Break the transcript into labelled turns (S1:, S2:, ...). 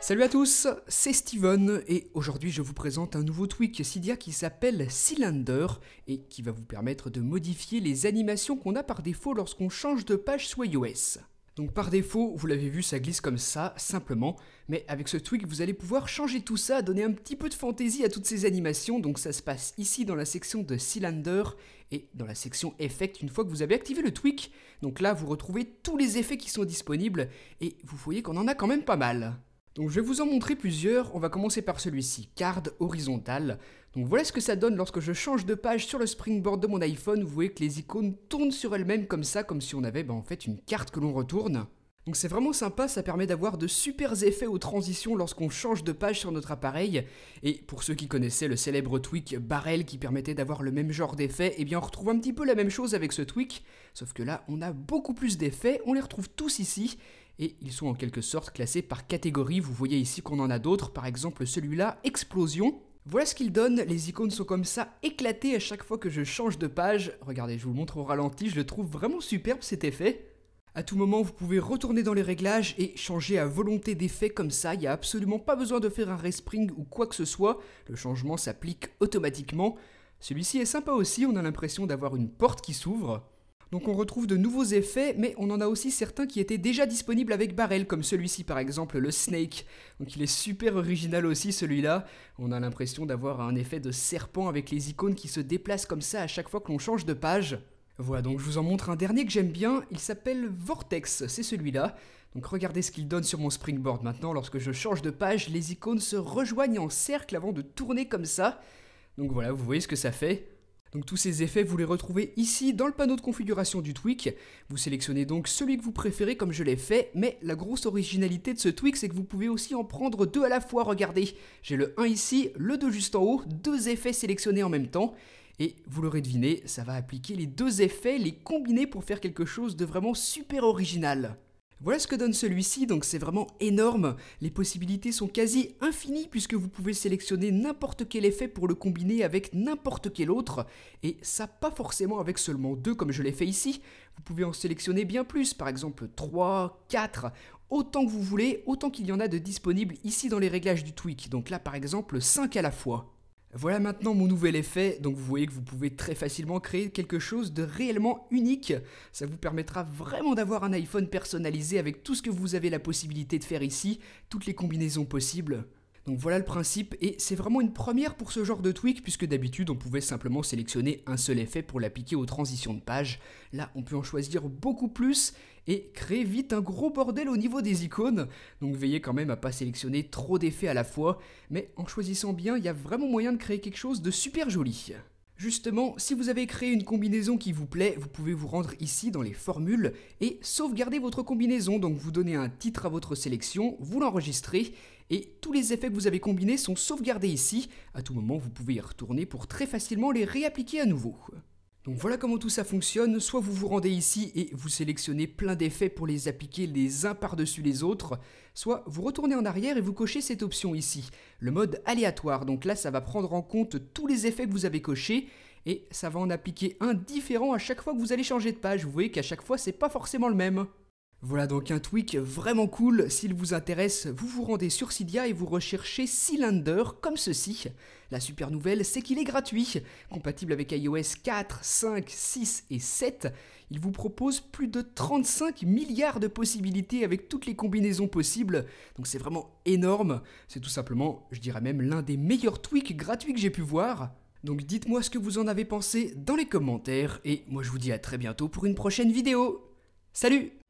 S1: Salut à tous, c'est Steven et aujourd'hui je vous présente un nouveau tweak Cydia qui s'appelle Cylinder et qui va vous permettre de modifier les animations qu'on a par défaut lorsqu'on change de page sous iOS. Donc par défaut, vous l'avez vu, ça glisse comme ça, simplement, mais avec ce tweak vous allez pouvoir changer tout ça, donner un petit peu de fantaisie à toutes ces animations, donc ça se passe ici dans la section de Cylinder et dans la section Effect une fois que vous avez activé le tweak. Donc là vous retrouvez tous les effets qui sont disponibles et vous voyez qu'on en a quand même pas mal. Donc je vais vous en montrer plusieurs, on va commencer par celui-ci, Card horizontal. Donc voilà ce que ça donne lorsque je change de page sur le springboard de mon iPhone, vous voyez que les icônes tournent sur elles-mêmes comme ça, comme si on avait en fait une carte que l'on retourne. Donc c'est vraiment sympa, ça permet d'avoir de super effets aux transitions lorsqu'on change de page sur notre appareil. Et pour ceux qui connaissaient le célèbre tweak Barrel qui permettait d'avoir le même genre d'effet, eh bien on retrouve un petit peu la même chose avec ce tweak, sauf que là on a beaucoup plus d'effets, on les retrouve tous ici. Et ils sont en quelque sorte classés par catégorie, vous voyez ici qu'on en a d'autres, par exemple celui-là, Explosion. Voilà ce qu'il donne, les icônes sont comme ça éclatées à chaque fois que je change de page. Regardez, je vous le montre au ralenti, je le trouve vraiment superbe cet effet. À tout moment, vous pouvez retourner dans les réglages et changer à volonté d'effet comme ça, il n'y a absolument pas besoin de faire un respring ou quoi que ce soit, le changement s'applique automatiquement. Celui-ci est sympa aussi, on a l'impression d'avoir une porte qui s'ouvre. Donc on retrouve de nouveaux effets, mais on en a aussi certains qui étaient déjà disponibles avec Barrel, comme celui-ci par exemple, le Snake. Donc il est super original aussi celui-là. On a l'impression d'avoir un effet de serpent avec les icônes qui se déplacent comme ça à chaque fois que l'on change de page. Voilà, donc je vous en montre un dernier que j'aime bien, il s'appelle Vortex, c'est celui-là. Donc regardez ce qu'il donne sur mon springboard maintenant, lorsque je change de page, les icônes se rejoignent en cercle avant de tourner comme ça. Donc voilà, vous voyez ce que ça fait. Donc tous ces effets, vous les retrouvez ici dans le panneau de configuration du tweak. Vous sélectionnez donc celui que vous préférez comme je l'ai fait, mais la grosse originalité de ce tweak, c'est que vous pouvez aussi en prendre deux à la fois, regardez. J'ai le 1 ici, le 2 juste en haut, deux effets sélectionnés en même temps. Et vous l'aurez deviné, ça va appliquer les deux effets, les combiner pour faire quelque chose de vraiment super original. Voilà ce que donne celui-ci, donc c'est vraiment énorme. Les possibilités sont quasi infinies puisque vous pouvez sélectionner n'importe quel effet pour le combiner avec n'importe quel autre. Et ça pas forcément avec seulement deux comme je l'ai fait ici. Vous pouvez en sélectionner bien plus, par exemple 3, 4, autant que vous voulez, autant qu'il y en a de disponibles ici dans les réglages du tweak. Donc là par exemple 5 à la fois. Voilà maintenant mon nouvel effet, donc vous voyez que vous pouvez très facilement créer quelque chose de réellement unique. Ça vous permettra vraiment d'avoir un iPhone personnalisé avec tout ce que vous avez la possibilité de faire ici, toutes les combinaisons possibles. Donc voilà le principe et c'est vraiment une première pour ce genre de tweak puisque d'habitude on pouvait simplement sélectionner un seul effet pour l'appliquer aux transitions de page. Là on peut en choisir beaucoup plus et créer vite un gros bordel au niveau des icônes. Donc veillez quand même à pas sélectionner trop d'effets à la fois, mais en choisissant bien il y a vraiment moyen de créer quelque chose de super joli. Justement, si vous avez créé une combinaison qui vous plaît, vous pouvez vous rendre ici dans les formules et sauvegarder votre combinaison. Donc vous donnez un titre à votre sélection, vous l'enregistrez et tous les effets que vous avez combinés sont sauvegardés ici. À tout moment, vous pouvez y retourner pour très facilement les réappliquer à nouveau. Donc voilà comment tout ça fonctionne, soit vous vous rendez ici et vous sélectionnez plein d'effets pour les appliquer les uns par-dessus les autres, soit vous retournez en arrière et vous cochez cette option ici, le mode aléatoire. Donc là ça va prendre en compte tous les effets que vous avez cochés et ça va en appliquer un différent à chaque fois que vous allez changer de page. Vous voyez qu'à chaque fois c'est pas forcément le même. Voilà donc un tweak vraiment cool, s'il vous intéresse, vous vous rendez sur Cydia et vous recherchez Cylinder comme ceci. La super nouvelle, c'est qu'il est gratuit, compatible avec iOS 4, 5, 6 et 7. Il vous propose plus de 35 milliards de possibilités avec toutes les combinaisons possibles, donc c'est vraiment énorme. C'est tout simplement, je dirais même l'un des meilleurs tweaks gratuits que j'ai pu voir. Donc dites-moi ce que vous en avez pensé dans les commentaires et moi je vous dis à très bientôt pour une prochaine vidéo. Salut!